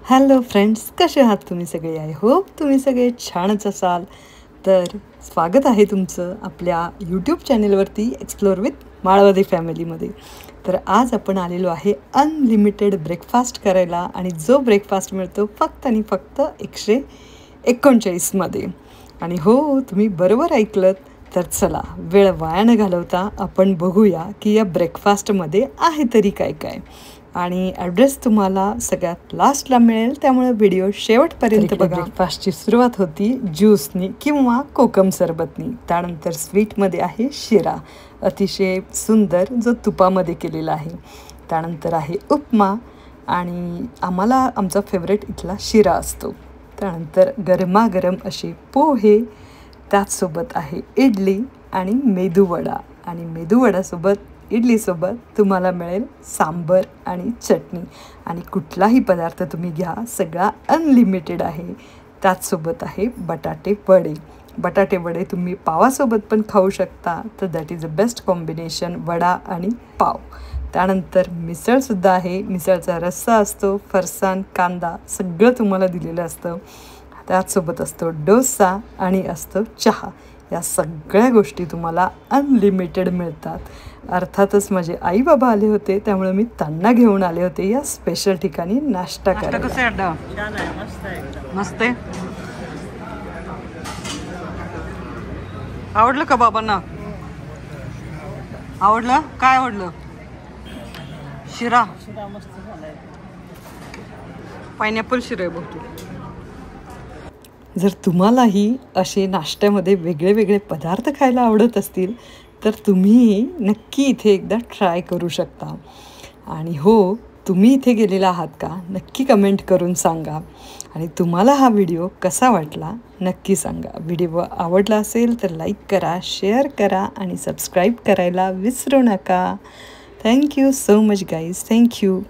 Hello friends, कसे आहात तुम्ही सगळे? आय होप तुम्ही सगळे छानच असाल. तर स्वागत आहे तुमचं आपल्या यूट्यूब चॅनेलवरती एक्सप्लोर विथ माळवादी फॅमिलीमध्ये. तर आज आपण आलेलो आहे अनलिमिटेड ब्रेकफास्ट करायला, आणि जो ब्रेकफास्ट मिळतो फक्त आणि फक्त 139मध्ये. आणि हो, तुम्ही बरोबर ऐकलत. तर चला, वेळ वाया न घालवता आपण बघूया की या ब्रेकफास्टमध्ये आहे तरी काय काय. आणि ॲड्रेस तुम्हाला सगळ्यात लास्टला मिळेल, त्यामुळे व्हिडिओ शेवटपर्यंत बघा. ब्रेकफास्टची सुरुवात होती ज्यूसनी किंवा कोकम सरबतनी. त्यानंतर स्वीटमध्ये आहे शिरा, अतिशय सुंदर, जो तुपामध्ये केलेला आहे. त्यानंतर आहे उपमा, आणि आम्हाला आमचा फेवरेट इथला शिरा असतो. त्यानंतर गरमागरम असे पोहे, त्याचसोबत आहे इडली आणि मेदूवडा. आणि मेदूवड्यासोबत, इडलीसोबत तुम्हाला मिळेल सांबर आणि चटणी. आणि कुठलाही पदार्थ तुम्ही घ्या, सगळा अनलिमिटेड आहे. त्याचसोबत आहे बटाटे वडे. बटाटे वडे तुम्ही पावासोबत पण खाऊ शकता, तर that is a best combination, vada आणि पाव. त्यानंतर मिसळसुद्धा आहे. मिसळचा रस्सा असतो, फरसाण, कांदा सगळं तुम्हाला दिलेलं असतं. त्याचसोबत असतो डोसा आणि असतो चहा. या सगळ्या गोष्टी तुम्हाला अनलिमिटेड मिळतात. अर्थातच माझे आई बाबा आले होते, त्यामुळे मी त्यांना घेऊन आले होते या स्पेशल ठिकाणी नाश्ता करायला. कसं आहे अड्डा? मस्त आहे. आवडलं का बाबांना? आवडलं? काय आवडलं? शिरा. पायनॅपल शिरा आहे बघ. जर तुम्हालाही असे नाश्त्यामध्ये वेगळे वेगळे पदार्थ खायला आवडत असतील, तर तुम्ही नक्की इथे एकदा ट्राय करू शकता. आणि हो, तुम्ही इथे गेलेला आहात का? नक्की कमेंट करून सांगा. आणि तुम्हाला हा व्हिडिओ कसा वाटला नक्की सांगा. व्हिडिओ आवडला असेल तर लाईक करा, शेअर करा आणि सबस्क्राईब करायला विसरू नका. Thank you so much guys. Thank you.